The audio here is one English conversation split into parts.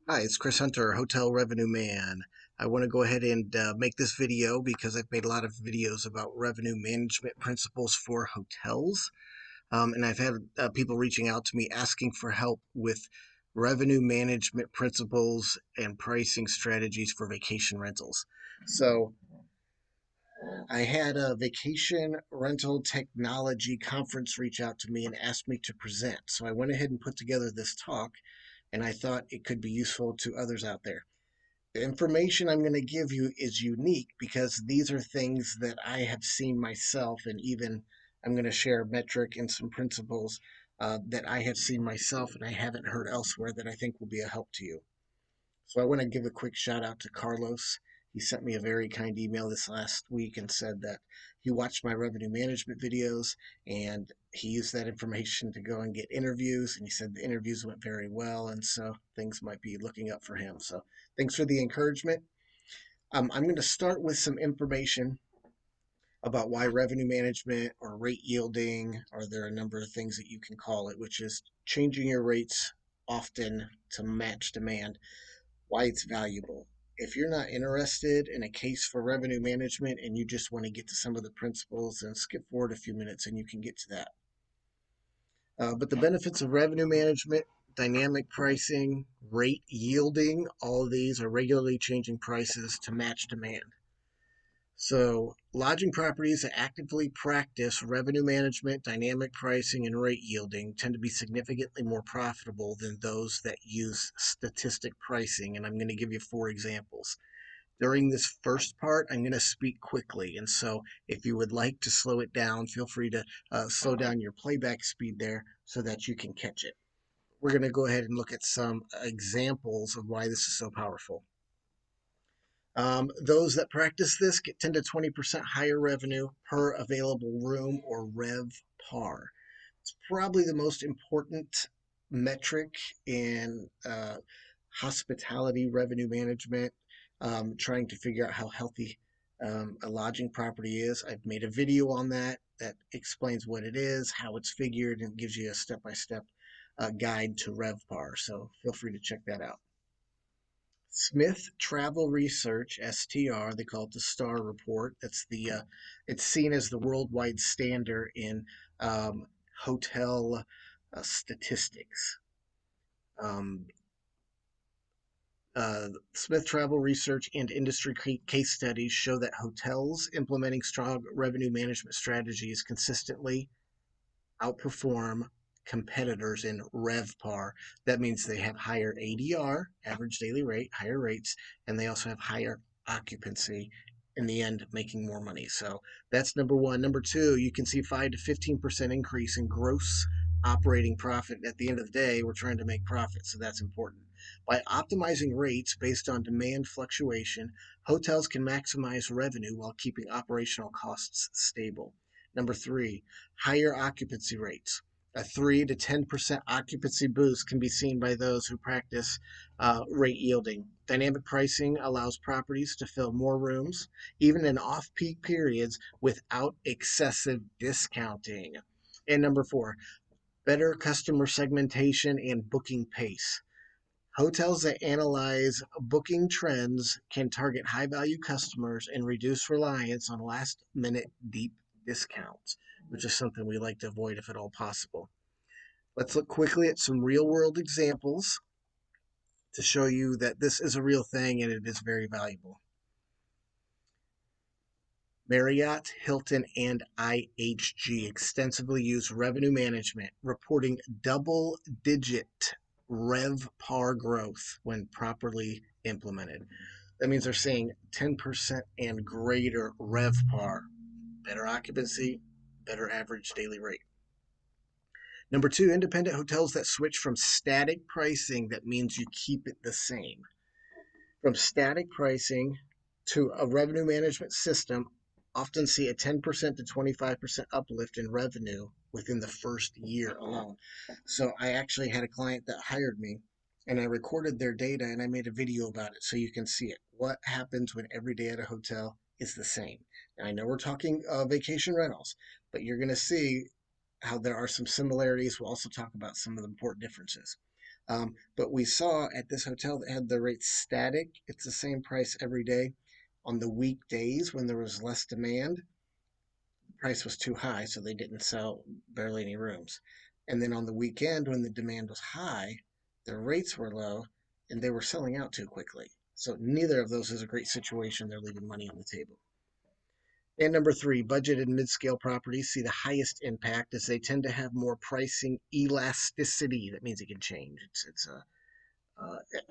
Hi, it's Chris Hunter, Hotel Revenue Man. I want to go ahead and make this video because I've made a lot of videos about revenue management principles for hotels. And I've had people reaching out to me asking for help with revenue management principles and pricing strategies for vacation rentals. So I had a vacation rental technology conference reach out to me and asked me to present. So I went ahead and put together this talk, and I thought it could be useful to others out there. The information I'm going to give you is unique because these are things that I have seen myself, and even I'm going to share a metric and some principles that I have seen myself and I haven't heard elsewhere that I think will be a help to you. So I want to give a quick shout out to Carlos. He sent me a very kind email this last week and said that he watched my revenue management videos and he used that information to go and get interviews. And he said the interviews went very well. And so things might be looking up for him. So thanks for the encouragement. I'm going to start with some information about why revenue management or rate yielding, or there are a number of things that you can call it, which is changing your rates often to match demand, why it's valuable. If you're not interested in a case for revenue management and you just want to get to some of the principles, then skip forward a few minutes and you can get to that. But the benefits of revenue management, dynamic pricing, rate yielding, all of these are regularly changing prices to match demand. So, lodging properties that actively practice revenue management, dynamic pricing, and rate yielding tend to be significantly more profitable than those that use statistic pricing. And I'm going to give you 4 examples. During this first part, I'm going to speak quickly. And so, if you would like to slow it down, feel free to slow down your playback speed there so that you can catch it. We're going to go ahead and look at some examples of why this is so powerful. Those that practice this get 10 to 20% higher revenue per available room, or rev par. It's probably the most important metric in hospitality revenue management, trying to figure out how healthy a lodging property is. I've made a video on that that explains what it is, how it's figured, and gives you a step by step guide to RevPAR. So feel free to check that out. Smith Travel Research (STR), they call it the STAR report. It's seen as the worldwide standard in hotel statistics. Um, Smith Travel Research and industry case studies show that hotels implementing strong revenue management strategies consistently outperform competitors in RevPAR. That means they have higher ADR, average daily rate, higher rates, and they also have higher occupancy, in the end making more money. So that's number one. Number two, you can see 5 to 15% increase in gross operating profit. At the end of the day, we're trying to make profit, so that's important. By optimizing rates based on demand fluctuation, hotels can maximize revenue while keeping operational costs stable. Number three, higher occupancy rates. A 3 to 10% occupancy boost can be seen by those who practice rate yielding. Dynamic pricing allows properties to fill more rooms, even in off peak periods, without excessive discounting. And number four, better customer segmentation and booking pace. Hotels that analyze booking trends can target high value customers and reduce reliance on last minute deep discounts, which is something we like to avoid if at all possible. Let's look quickly at some real world examples to show you that this is a real thing and it is very valuable. Marriott, Hilton, and IHG extensively use revenue management, reporting double digit RevPAR growth when properly implemented. That means they're seeing 10% and greater RevPAR, better occupancy, better average daily rate. Number two, independent hotels that switch from static pricing, that means you keep it the same. From static pricing to a revenue management system, often see a 10% to 25% uplift in revenue within the first year alone. So I actually had a client that hired me and I recorded their data and I made a video about it so you can see it. What happens when every day at a hotel is the same? Now, I know we're talking vacation rentals, but you're going to see how there are some similarities. We'll also talk about some of the important differences. But we saw at this hotel that had the rates static, it's the same price every day. On the weekdays when there was less demand, the price was too high, so they didn't sell barely any rooms. And then on the weekend when the demand was high, their rates were low and they were selling out too quickly. So neither of those is a great situation. They're leaving money on the table. And number three, budget and mid-scale properties see the highest impact as they tend to have more pricing elasticity. That means it can change.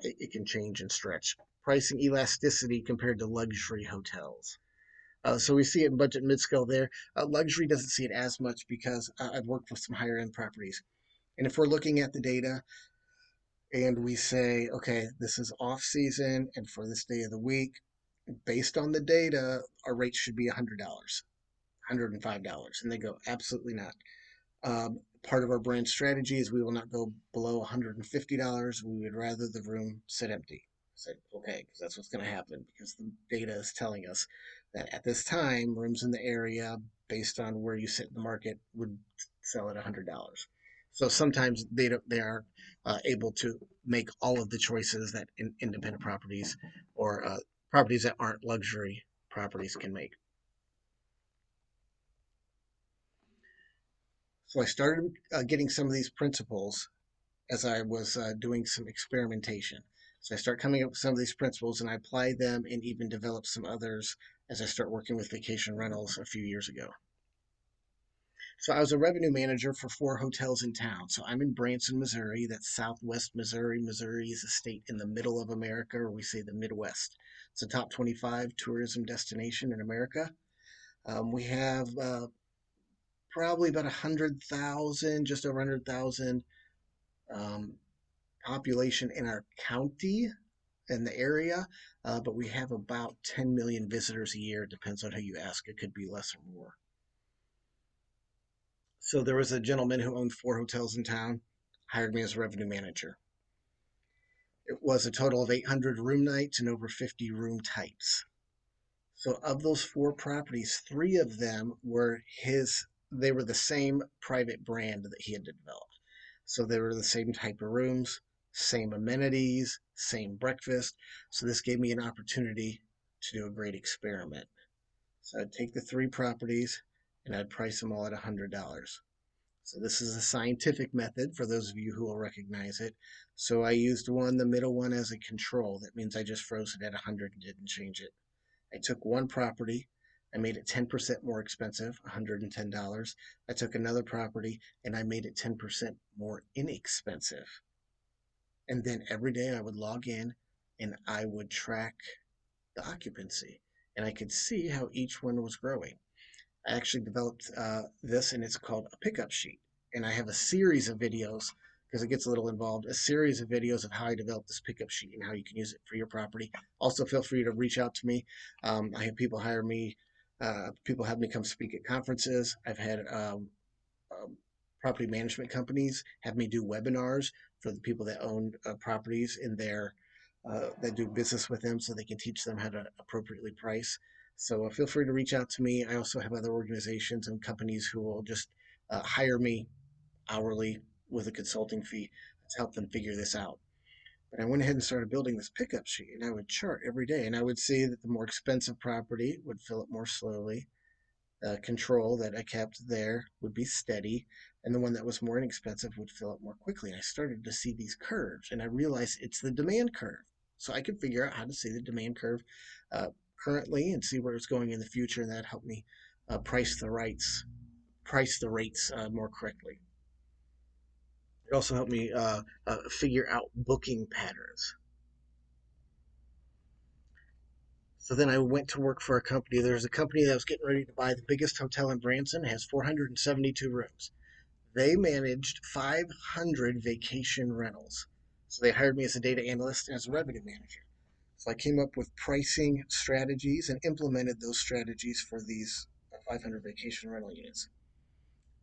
It can change and stretch. Pricing elasticity compared to luxury hotels. So we see it in budget mid-scale there. Luxury doesn't see it as much because I've worked with some higher end properties. And if we're looking at the data and we say, okay, this is off season and for this day of the week, based on the data, our rate should be $100, $105. And they go, absolutely not. Part of our brand strategy is we will not go below $150. We would rather the room sit empty. I said, okay, because that's what's going to happen because the data is telling us that at this time, rooms in the area, based on where you sit in the market, would sell at $100. So sometimes they are able to make all of the choices that independent properties or properties that aren't luxury properties can make. So I started getting some of these principles as I was doing some experimentation. So I start coming up with some of these principles and I apply them and even develop some others as I start working with vacation rentals a few years ago. So I was a revenue manager for 4 hotels in town. So I'm in Branson, Missouri. That's southwest Missouri. Missouri is a state in the middle of America, or we say the Midwest. It's a top 25 tourism destination in America. We have probably about 100,000, just over 100,000 um, population in our county in the area, but we have about 10 million visitors a year. It depends on who you ask. It could be less or more. So there was a gentleman who owned 4 hotels in town, hired me as a revenue manager. It was a total of 800 room nights and over 50 room types. So of those 4 properties, 3 of them were his, they were the same private brand that he had developed. So they were the same type of rooms, same amenities, same breakfast. So this gave me an opportunity to do a great experiment. So I'd take the 3 properties and I'd price them all at $100. So this is a scientific method for those of you who will recognize it. So I used the middle one as a control. That means I just froze it at 100 and didn't change it. I took one property, I made it 10% more expensive, $110. I took another property and I made it 10% more inexpensive. And then every day I would log in and I would track the occupancy and I could see how each one was growing. I actually developed this and it's called a pickup sheet. And I have a series of videos because it gets a little involved, a series of videos of how I developed this pickup sheet and how you can use it for your property. Also, feel free to reach out to me. I have people hire me, people have me come speak at conferences. I've had um, property management companies have me do webinars for the people that own properties in their that do business with them so they can teach them how to appropriately price. So feel free to reach out to me. I also have other organizations and companies who will just hire me hourly with a consulting fee to help them figure this out. But I went ahead and started building this pickup sheet and I would chart every day and I would see that the more expensive property would fill up more slowly. Control that I kept there would be steady, and the one that was more inexpensive would fill up more quickly. And I started to see these curves, and I realized it's the demand curve. So I could figure out how to see the demand curve uh, currently and see where it's going in the future, and that helped me price the rates more correctly. It also helped me figure out booking patterns. So then I went to work for a company. There's a company that was getting ready to buy the biggest hotel in Branson. It has 472 rooms. They managed 500 vacation rentals. So they hired me as a data analyst and as a revenue manager. So I came up with pricing strategies and implemented those strategies for these 500 vacation rental units.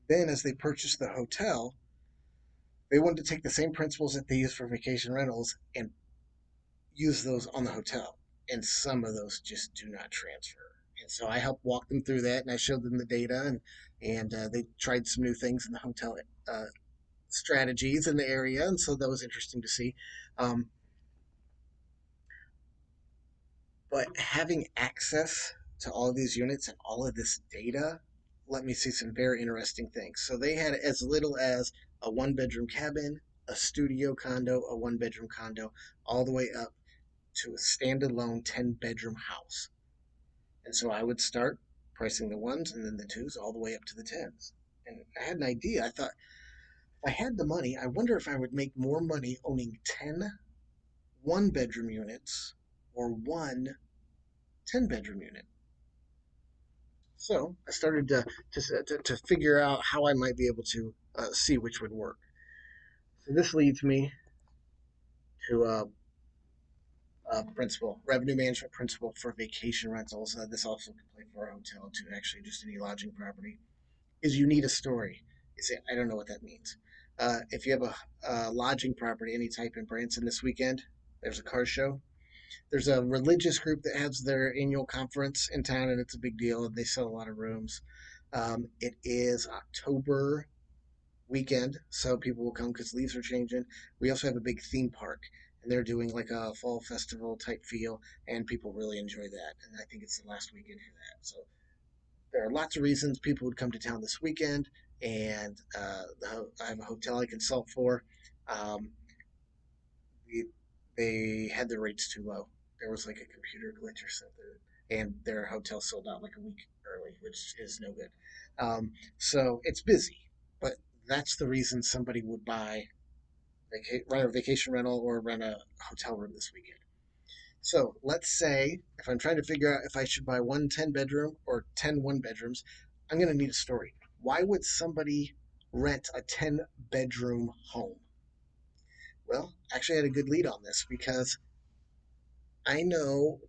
Then, as they purchased the hotel, they wanted to take the same principles that they use for vacation rentals and use those on the hotel. And some of those just do not transfer. And so I helped walk them through that and I showed them the data and they tried some new things in the hotel strategies in the area, and so that was interesting to see. Um, but having access to all of these units and all of this data let me see some very interesting things. So they had as little as a one-bedroom cabin, a studio condo, a one-bedroom condo, all the way up to a standalone 10-bedroom house. And so I would start pricing the ones and then the twos all the way up to the tens. And I had an idea. I thought, if I had the money, I wonder if I would make more money owning 10 one-bedroom units or one 10-bedroom unit. So I started to figure out how I might be able to see which would work. So this leads me to principle, revenue management principle for vacation rentals. This also can play for a hotel too, actually, just any lodging property. Is you need a story. You say, I don't know what that means. If you have a lodging property, any type in Branson this weekend, there's a car show. There's a religious group that has their annual conference in town, and it's a big deal. They sell a lot of rooms. It is October weekend, so people will come because leaves are changing. We also have a big theme park, and they're doing like a fall festival type feel, and people really enjoy that. And I think it's the last weekend for that. So there are lots of reasons people would come to town this weekend, and I have a hotel I consult for. Um, we, they had their rates too low. There was like a computer glitch or something, and their hotel sold out like a week early, which is no good. So it's busy, but that's the reason somebody would rent a vacation rental or rent a hotel room this weekend. So let's say if I'm trying to figure out if I should buy one 10-bedroom or 10 one-bedrooms, I'm going to need a story. Why would somebody rent a 10-bedroom home? Well, actually, I had a good lead on this because I know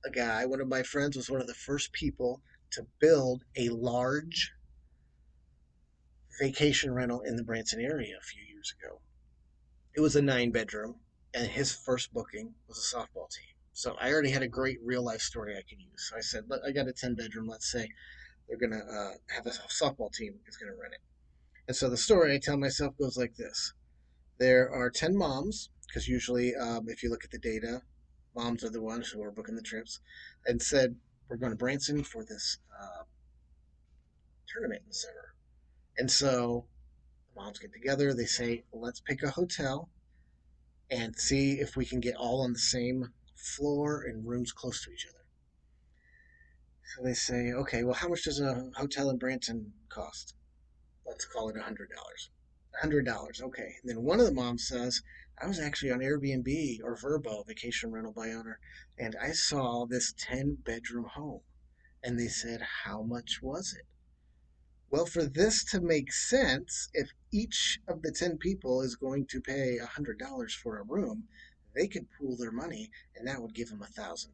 a guy, one of my friends was one of the first people to build a large vacation rental in the Branson area a few years ago. It was a 9-bedroom, and his first booking was a softball team. So I already had a great real life story I could use. So I said, look, I got a 10-bedroom. Let's say they're going to have a softball team is going to rent it. And so the story I tell myself goes like this. There are 10 moms, because usually, if you look at the data, moms are the ones who are booking the trips, and said, we're going to Branson for this tournament in the summer. And so the moms get together. They say, let's pick a hotel and see if we can get all on the same floor and rooms close to each other. So they say, okay, well, how much does a hotel in Branson cost? Let's call it $100. $100, okay. And then one of the moms says, I was actually on Airbnb or Vrbo, vacation rental by owner, and I saw this 10-bedroom home. And they said, how much was it? Well, for this to make sense, if each of the 10 people is going to pay $100 for a room, they could pool their money and that would give them $1,000.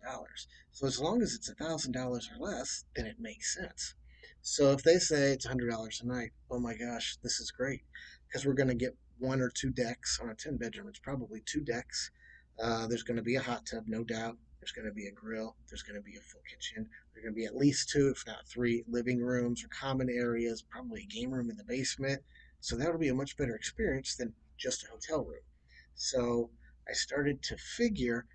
So as long as it's $1,000 or less, then it makes sense. So if they say it's $100 a night, oh my gosh, this is great because we're going to get one or two decks on a 10-bedroom. It's probably two decks. There's going to be a hot tub, no doubt. There's going to be a grill. There's going to be a full kitchen. There's going to be at least two, if not three, living rooms or common areas, probably a game room in the basement. So that'll be a much better experience than just a hotel room. So I started to figure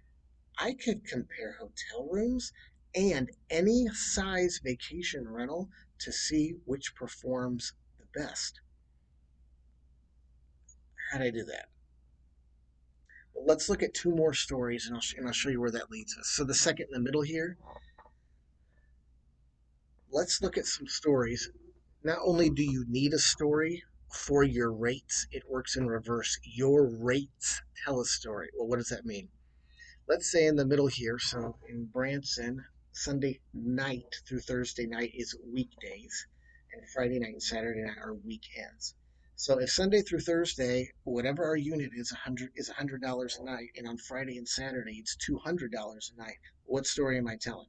I could compare hotel rooms and any size vacation rental to see which performs the best. How did I do that? Well, let's look at two more stories and I'll show you where that leads us. So the second in the middle here, let's look at some stories. Not only do you need a story for your rates, it works in reverse. Your rates tell a story. Well, what does that mean? Let's say in the middle here, so in Branson, Sunday night through Thursday night is weekdays, and Friday night and Saturday night are weekends. So if Sunday through Thursday, whatever our unit is $100 a night, and on Friday and Saturday it's $200 a night, what story am I telling?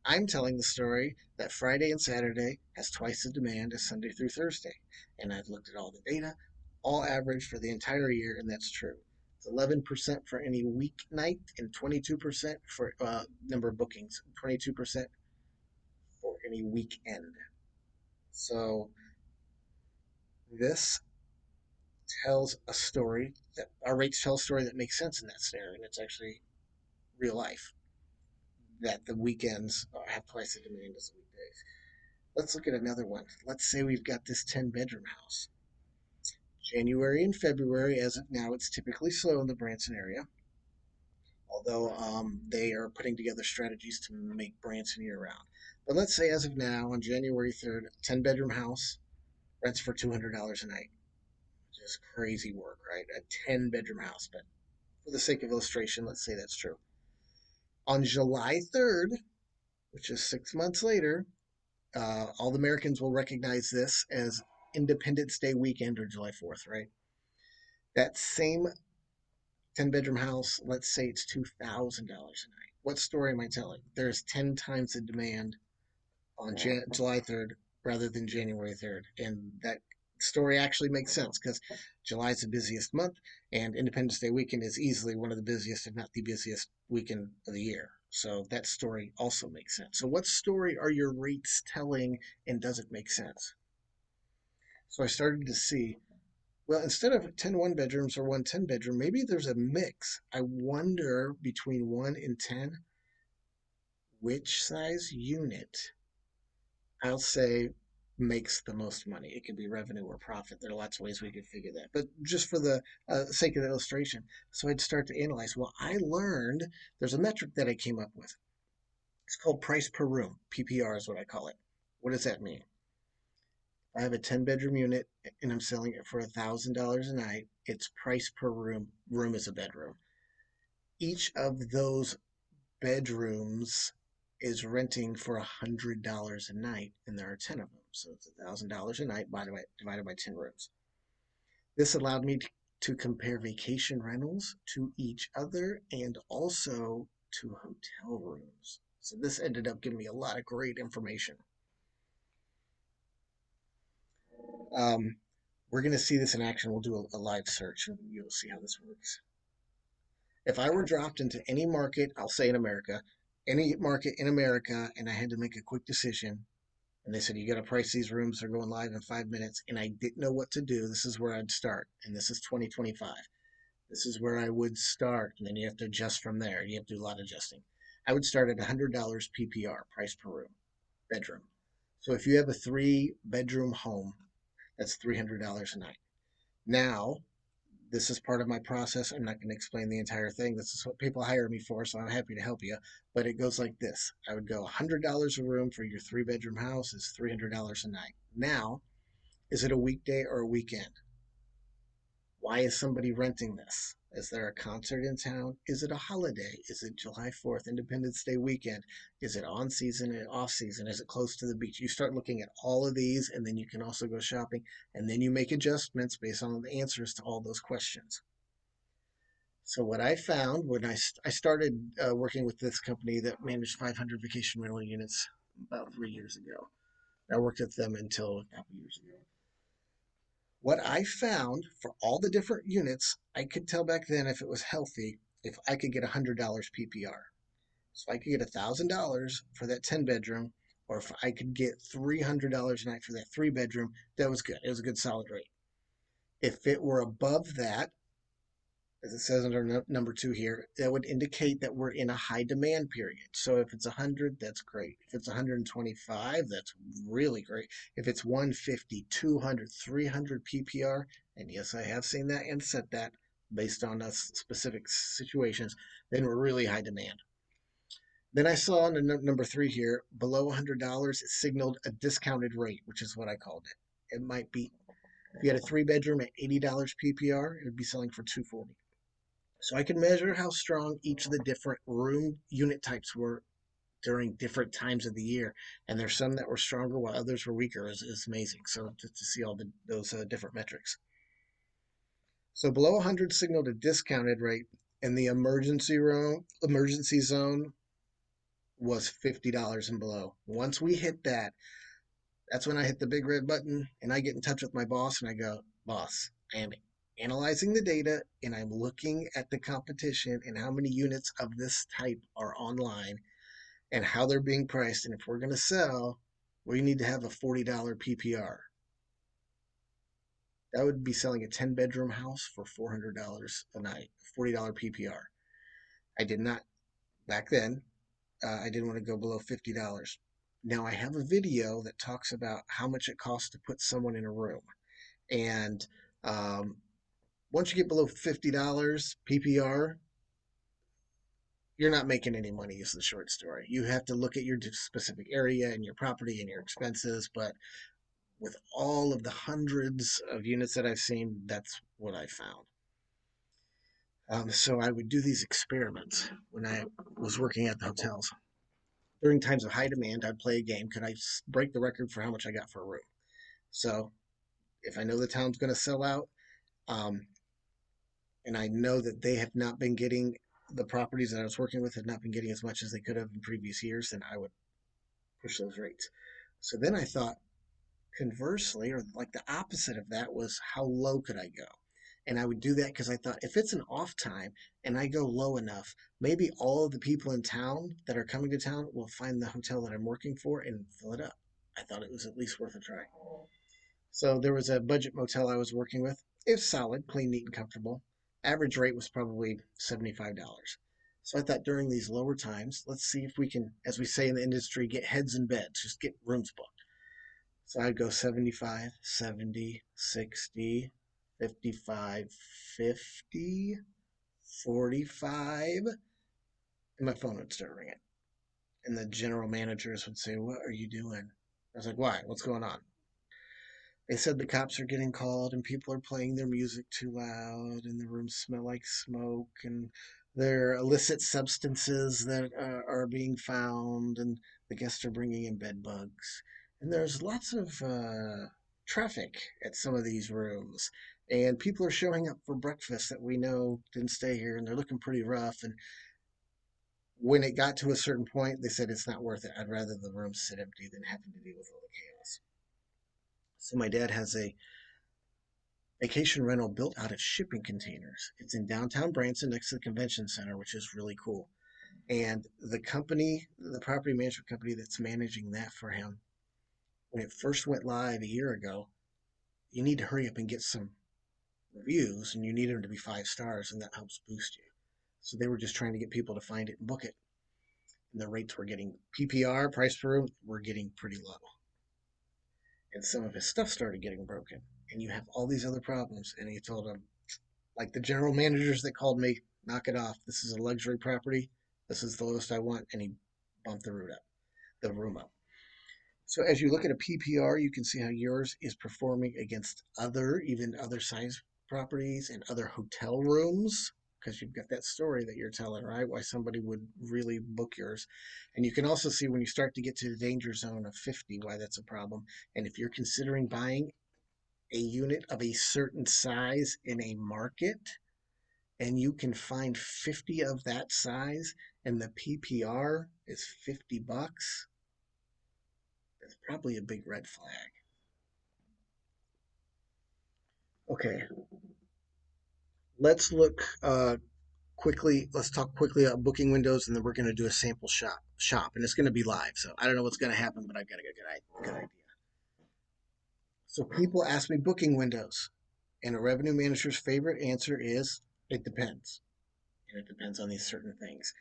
I'm telling the story that Friday and Saturday has twice the demand as Sunday through Thursday. And I've looked at all the data, all average for the entire year, and that's true. It's 11% for any weeknight and 22% for number of bookings, 22% for any weekend. So this tells a story that our rates tell a story that makes sense in that scenario, and it's actually real life. That the weekends have twice the demand as the weekdays. Let's look at another one. Let's say we've got this 10-bedroom house. January and February, as of now, it's typically slow in the Branson area, although they are putting together strategies to make Branson year round. But let's say, as of now, on January 3rd, 10-bedroom house rents for $200 a night, which is crazy work, right? A 10-bedroom house. But for the sake of illustration, let's say that's true. On July 3rd, which is 6 months later, all the Americans will recognize this as Independence Day weekend or July 4th, right? That same 10-bedroom house, let's say it's $2,000 a night. What story am I telling? There's 10 times the demand on July 3rd rather than January 3rd. And that story actually makes sense because July is the busiest month, and Independence Day weekend is easily one of the busiest, if not the busiest weekend of the year. So that story also makes sense. So, what story are your rates telling, and does it make sense? So, I started to see, well, instead of 10 one-bedrooms or one 10-bedroom, maybe there's a mix. I wonder between 1 and 10, which size unit I'll say makes the most money. It could be revenue or profit. There are lots of ways we could figure that. But just for the sake of the illustration, so I'd start to analyze. Well, I learned there's a metric that I came up with. It's called price per room. PPR is what I call it. What does that mean? I have a 10-bedroom unit and I'm selling it for $1,000 a night. Its price per room. Room is a bedroom. Each of those bedrooms is renting for $100 a night, and there are 10 of them. So it's $1,000 a night divided by 10 rooms. This allowed me to compare vacation rentals to each other and also to hotel rooms. So this ended up giving me a lot of great information. Um, we're going to see this in action. We'll do a live search and you'll see how this works. If I were dropped into any market, I'll say in America, any market in America, and I had to make a quick decision, and they said, you got to price these rooms, they're going live in 5 minutes, and I didn't know what to do, this is where I'd start. And this is 2025. This is where I would start. And then you have to adjust from there. You have to do a lot of adjusting. I would start at $100 PPR, price per room, bedroom. So if you have a 3-bedroom home, that's $300 a night. Now, this is part of my process. I'm not going to explain the entire thing. This is what people hire me for, so I'm happy to help you. But it goes like this. I would go $100 a room for your 3-bedroom house is $300 a night. Now, is it a weekday or a weekend? Why is somebody renting this? Is there a concert in town? Is it a holiday? Is it July 4th, Independence Day weekend? Is it on season and off season? Is it close to the beach? You start looking at all of these, and then you can also go shopping, and then you make adjustments based on the answers to all those questions. So what I found when I started working with this company that managed 500 vacation rental units about 3 years ago. I worked with them until a couple years ago. What I found for all the different units, I could tell back then if it was healthy, if I could get $100 PPR. So I could get $1,000 for that 10-bedroom, or if I could get $300 a night for that 3-bedroom, that was good. It was a good solid rate. If it were above that, as it says under number 2 here, that would indicate that we're in a high demand period. So if it's 100, that's great. If it's 125, that's really great. If it's 150, 200, 300 PPR, and yes, I have seen that and set that based on specific situations, then we're really high demand. Then I saw on the number 3 here, below $100, it signaled a discounted rate, which is what I called it. It might be, if you had a 3-bedroom at $80 PPR, it would be selling for $240. So I could measure how strong each of the different room unit types were during different times of the year. And there's some that were stronger while others were weaker is amazing. So to see all those different metrics. So below 100 signaled a discounted rate, and the emergency zone was $50 and below. Once we hit that, that's when I hit the big red button and I get in touch with my boss and I go, boss, I am analyzing the data and I'm looking at the competition and how many units of this type are online and how they're being priced. And if we're going to sell, we need to have a $40 PPR. That would be selling a 10-bedroom house for $400 a night, $40 PPR. I did not, back then, I didn't want to go below $50. Now I have a video that talks about how much it costs to put someone in a room. And um, once you get below $50 PPR, you're not making any money, is the short story. You have to look at your specific area and your property and your expenses. But with all of the hundreds of units that I've seen, that's what I found. So I would do these experiments when I was working at the hotels. During times of high demand, I'd play a game. Could I break the record for how much I got for a room? So if I know the town's going to sell out, um, and I know that they have not been getting the properties that I was working with had not been getting as much as they could have in previous years, then I would push those rates. So then I thought, conversely, or like the opposite of that, was how low could I go? And I would do that because I thought if it's an off time and I go low enough, maybe all of the people in town that are coming to town will find the hotel that I'm working for and fill it up. I thought it was at least worth a try. So there was a budget motel I was working with. It was solid, clean, neat, and comfortable. Average rate was probably $75. So I thought during these lower times, let's see if we can, as we say in the industry, get heads in beds, just get rooms booked. So I'd go 75, 70, 60, 55, 50, 45, and my phone would start ringing. And the general managers would say, "What are you doing?" I was like, "Why? What's going on?" They said the cops are getting called and people are playing their music too loud and the rooms smell like smoke and there are illicit substances that are being found and the guests are bringing in bed bugs. And there's lots of traffic at some of these rooms. And people are showing up for breakfast that we know didn't stay here and they're looking pretty rough. And when it got to a certain point, they said it's not worth it. I'd rather the room sit empty than having to deal with all the chaos. So my dad has a vacation rental built out of shipping containers. It's in downtown Branson next to the convention center, which is really cool. And the company, the property management company that's managing that for him, when it first went live a year ago, you need to hurry up and get some reviews and you need them to be 5 stars, and that helps boost you. So they were just trying to get people to find it and book it. And the rates were getting PPR, price per room, were getting pretty low. And some of his stuff started getting broken. And you have all these other problems. And he told him, like the general managers that called me, knock it off. This is a luxury property. This is the lowest I want. And he bumped the room up. So as you look at a PPR, you can see how yours is performing against even other size properties and other hotel rooms, because you've got that story that you're telling, right? Why somebody would really book yours. And you can also see when you start to get to the danger zone of 50, why that's a problem. And if you're considering buying a unit of a certain size in a market, and you can find 50 of that size and the PPR is $50, that's probably a big red flag. Okay, let's look quickly. Let's talk quickly about booking windows, and then we're going to do a sample shop, and it's going to be live. So I don't know what's going to happen, but I've got a good idea. So people ask me booking windows, and a revenue manager's favorite answer is it depends, and it depends on these certain things.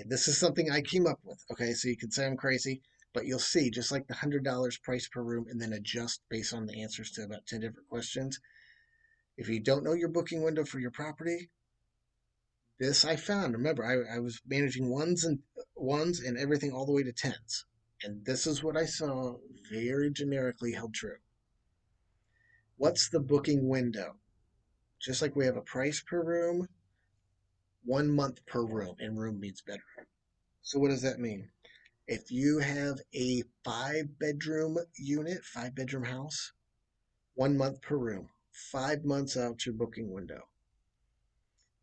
This is something I came up with. Okay, so you can say I'm crazy, but you'll see, just like the $100 price per room, and then adjust based on the answers to about 10 different questions. If you don't know your booking window for your property, this I found. Remember, I was managing ones and everything all the way to tens. And this is what I saw very generically held true. What's the booking window? Just like we have a price per room, 1 month per room, and room means bedroom. So what does that mean? If you have a 5 bedroom unit, 5 bedroom house, 1 month per room, 5 months out your booking window.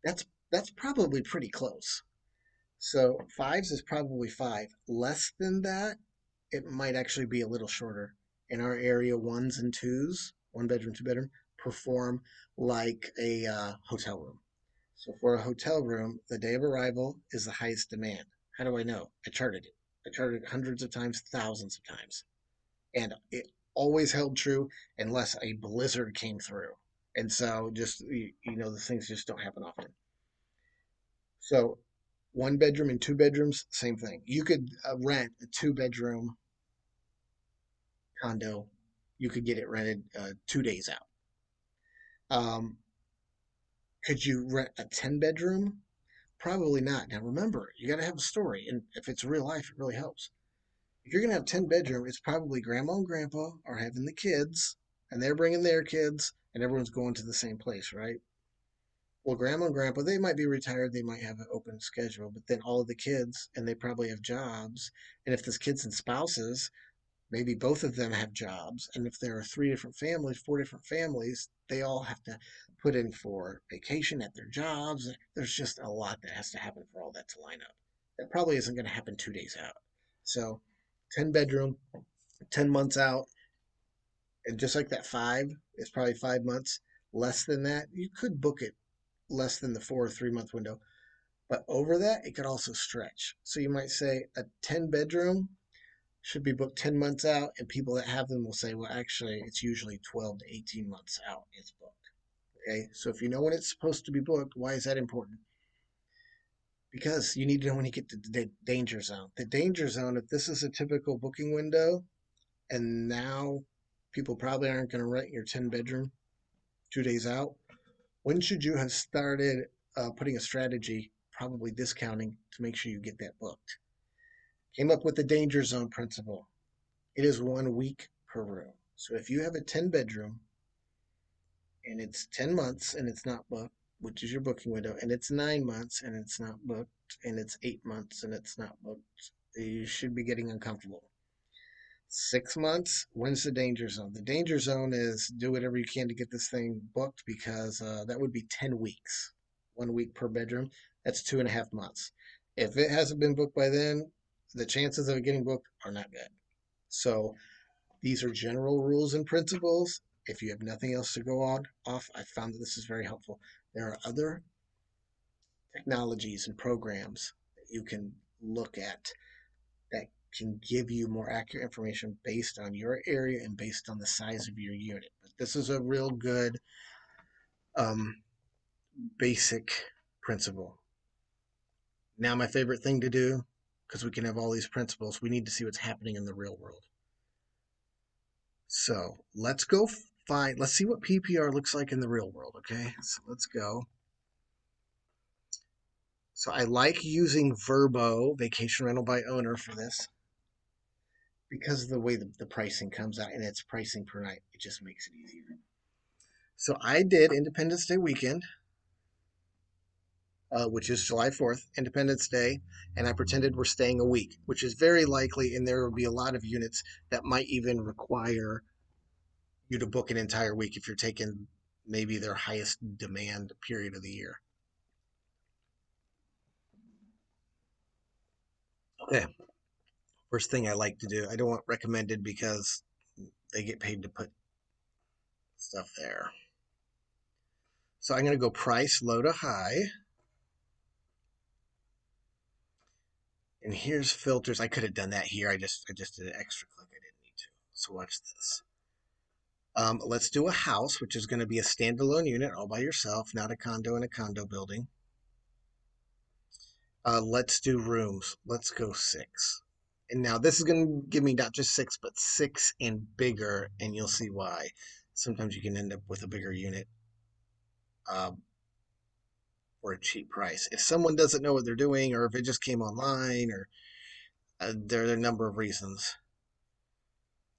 That's probably pretty close. So fives is probably five. Less than that, it might actually be a little shorter. In our area, ones and twos, 1 bedroom, 2 bedroom, perform like a hotel room. So for a hotel room, the day of arrival is the highest demand. How do I know? I charted it. I charted it hundreds of times, thousands of times. And always held true unless a blizzard came through. And so just, the things just don't happen often. So one bedroom and two bedrooms, same thing. You could rent a two-bedroom condo. You could get it rented 2 days out. Um, could you rent a 10 bedroom? Probably not. Now remember, you got to have a story, and if it's real life, it really helps. If you're gonna have 10 bedroom, it's probably grandma and grandpa are having the kids, and they're bringing their kids, and everyone's going to the same place, right? Well, grandma and grandpa, they might be retired, they might have an open schedule, but then all of the kids, and they probably have jobs. And if there's kids and spouses, maybe both of them have jobs. And if there are three different families, four different families, they all have to put in for vacation at their jobs. There's just a lot that has to happen for all that to line up. That probably isn't going to happen 2 days out. So, 10 bedroom, 10 months out, and just like that five, it's probably 5 months. Less than that, you could book it less than the 4 or 3 month window. But over that, it could also stretch. So you might say a 10 bedroom should be booked 10 months out, and people that have them will say, well, actually, it's usually 12 to 18 months out it's booked. Okay, so if you know when it's supposed to be booked, why is that important? Because you need to know when you get to the danger zone. The danger zone, if this is a typical booking window, and now people probably aren't going to rent your 10 bedroom 2 days out, when should you have started putting a strategy, probably discounting, to make sure you get that booked? Came up with the danger zone principle. It is 1 week per room. So if you have a 10 bedroom and it's 10 months and it's not booked, which is your booking window, and it's 9 months and it's not booked, and it's 8 months and it's not booked, you should be getting uncomfortable. 6 months, when's the danger zone? The danger zone is do whatever you can to get this thing booked, because that would be 10 weeks, 1 week per bedroom. That's 2.5 months. If it hasn't been booked by then, the chances of it getting booked are not good. So these are general rules and principles. If you have nothing else to go on off, I found that this is very helpful. There are other technologies and programs that you can look at that can give you more accurate information based on your area and based on the size of your unit. But this is a real good um, basic principle. Now, my favorite thing to do, because we can have all these principles, we need to see what's happening in the real world. So let's go let's see what PPR looks like in the real world, okay? So let's go. So I like using Verbo, vacation rental by owner, for this because of the way the pricing comes out, and it's pricing per night. It just makes it easier. So I did Independence Day weekend, which is July 4th, Independence Day, and I pretended we're staying a week, which is very likely, and there will be a lot of units that might even require you to book an entire week if you're taking maybe their highest demand period of the year. Okay, first thing I like to do, I don't want recommended because they get paid to put stuff there. So I'm going to go price low to high. And here's filters. I could have done that here. I just did an extra click. I didn't need to. So watch this. Let's do a house, which is going to be a standalone unit all by yourself, not a condo in a condo building. Let's do rooms. Let's go 6. And now this is going to give me not just 6, but 6 and bigger, and you'll see why. Sometimes you can end up with a bigger unit uh, for a cheap price. If someone doesn't know what they're doing, or if it just came online, or there are a number of reasons.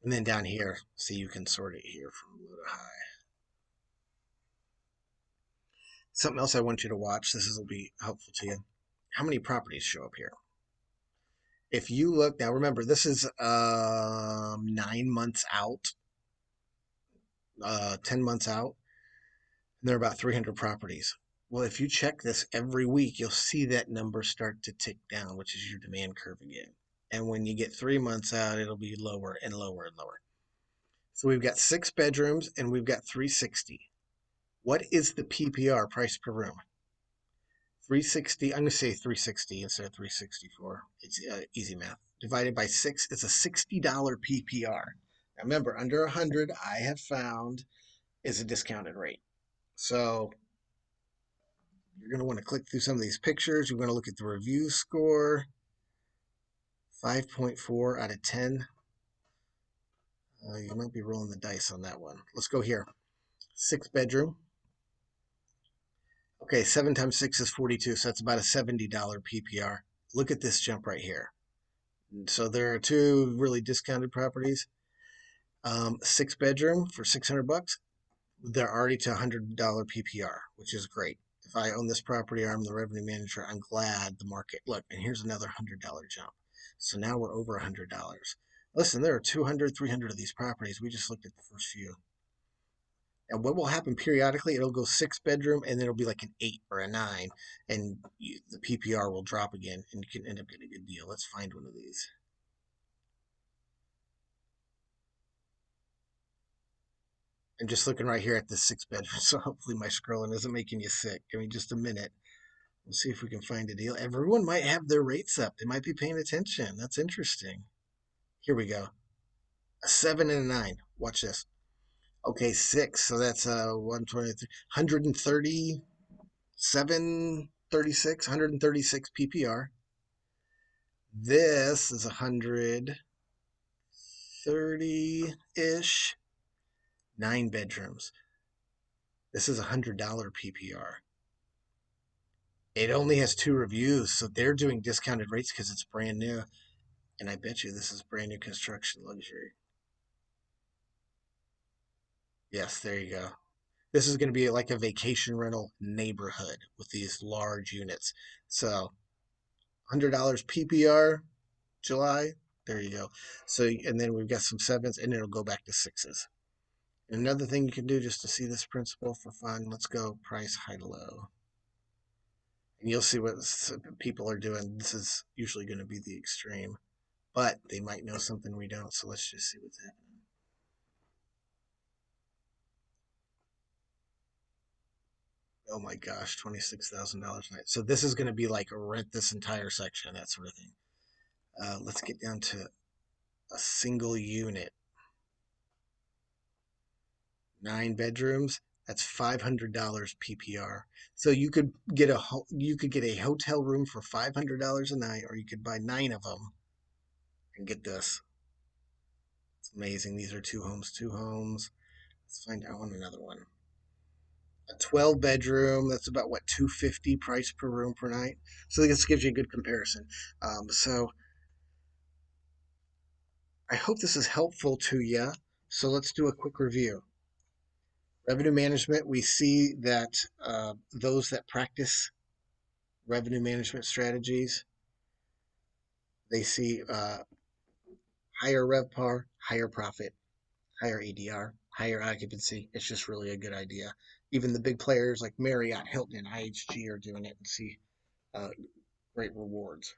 And then down here, see, you can sort it here from low to high. Something else I want you to watch, this will be helpful to you. How many properties show up here? If you look, now remember, this is 9 months out, 10 months out, and there are about 300 properties. Well, if you check this every week, you'll see that number start to tick down, which is your demand curve again. And when you get 3 months out, it'll be lower and lower and lower. So we've got 6 bedrooms and we've got 360. What is the PPR, price per room? 360, I'm going to say 360 instead of 364. It's easy math. Divided by 6 is a $60 PPR. Remember, under 100, I have found is a discounted rate. So you're going to want to click through some of these pictures. You're going to look at the review score, 5.4 out of 10. You might be rolling the dice on that one. Let's go here. 6 bedroom. Okay, 7 times 6 is 42, so that's about a $70 PPR. Look at this jump right here. So there are two really discounted properties. 6 bedroom for 600 bucks. They're already to $100 PPR, which is great. If I own this property, I'm the revenue manager, I'm glad the market. Look, and here's another $100 jump. So now we're over $100. Listen, there are 200, 300 of these properties. We just looked at the first few. And what will happen periodically, it'll go 6 bedroom and then it'll be like an 8 or a 9. And the PPR will drop again and you can end up getting a good deal. Let's find one of these. I'm just looking right here at this 6 bedroom. So hopefully my scrolling isn't making you sick. Give me just a minute. We'll see if we can find a deal. Everyone might have their rates up. They might be paying attention. That's interesting. Here we go. A 7 and a 9. Watch this. Okay, 6. So that's 123, 130, 736, 136 PPR. This is 130-ish. 9 bedrooms. This is $100 PPR. It only has 2 reviews, so they're doing discounted rates because it's brand new. And I bet you this is brand new construction luxury. Yes, there you go. This is going to be like a vacation rental neighborhood with these large units. So $100 PPR, July. There you go. So, and then we've got some 7s, and it'll go back to 6s. And another thing you can do just to see this principle for fun, let's go price high to low. And you'll see what people are doing. This is usually going to be the extreme, but they might know something we don't. So let's just see what's happening. Oh my gosh, $26,000 a night. So this is going to be like rent this entire section, that sort of thing. Let's get down to a single unit. 9 bedrooms. That's $500 PPR. So you could get a hotel room for $500 a night, or you could buy 9 of them and get this. It's amazing. These are 2 homes, 2 homes. Let's find out on another one. A 12 bedroom. That's about what, 250 price per room per night. So this gives you a good comparison. So I hope this is helpful to you. So let's do a quick review. Revenue management, we see that those that practice revenue management strategies, they see higher RevPAR, higher profit, higher ADR, higher occupancy. It's just really a good idea. Even the big players like Marriott, Hilton, and IHG are doing it and see uh, great rewards.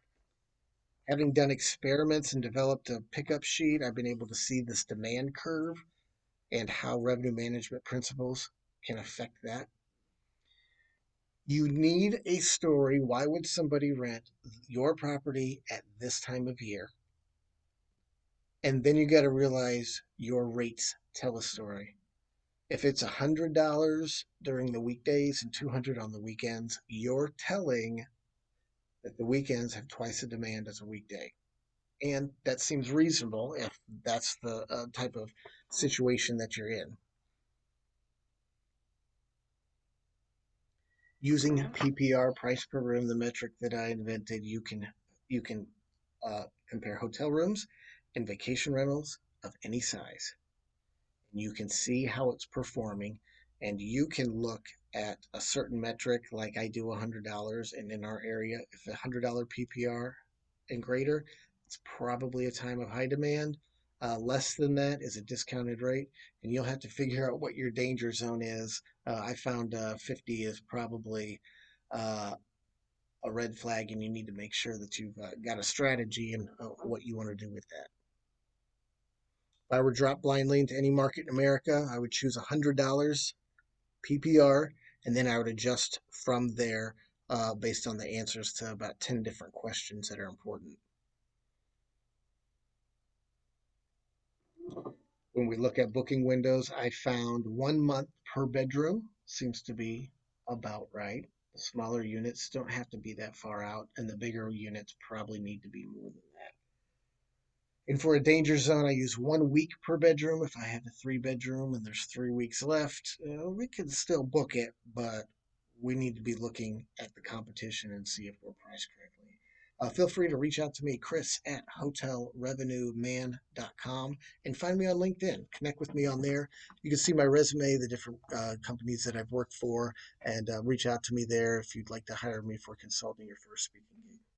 Having done experiments and developed a pickup sheet, I've been able to see this demand curve and how revenue management principles can affect that. You need a story. Why would somebody rent your property at this time of year? And then you got to realize your rates tell a story. If it's $100 during the weekdays and 200 on the weekends, you're telling that the weekends have twice the demand as a weekday. And that seems reasonable if that's the type of situation that you're in. Using PPR, price per room, the metric that I invented, you can compare hotel rooms and vacation rentals of any size. And you can see how it's performing, and you can look at a certain metric, like I do $100, and in our area, if $100 PPR and greater, it's probably a time of high demand. Less than that is a discounted rate, and you'll have to figure out what your danger zone is. I found 50 is probably uh, a red flag, and you need to make sure that you've got a strategy and what you want to do with that. If I were dropped blindly into any market in America, I would choose $100 PPR, and then I would adjust from there based on the answers to about 10 different questions that are important. When we look at booking windows, I found 1 month per bedroom seems to be about right. The smaller units don't have to be that far out, and the bigger units probably need to be more than that. And for a danger zone, I use 1 week per bedroom. If I have a 3 bedroom and there's 3 weeks left, we can still book it, but we need to be looking at the competition and see if we're priced correctly. Feel free to reach out to me, Chris at hotelrevenueman.com, and find me on LinkedIn. Connect with me on there. You can see my resume, the different companies that I've worked for, and reach out to me there if you'd like to hire me for consulting your first speaking gig.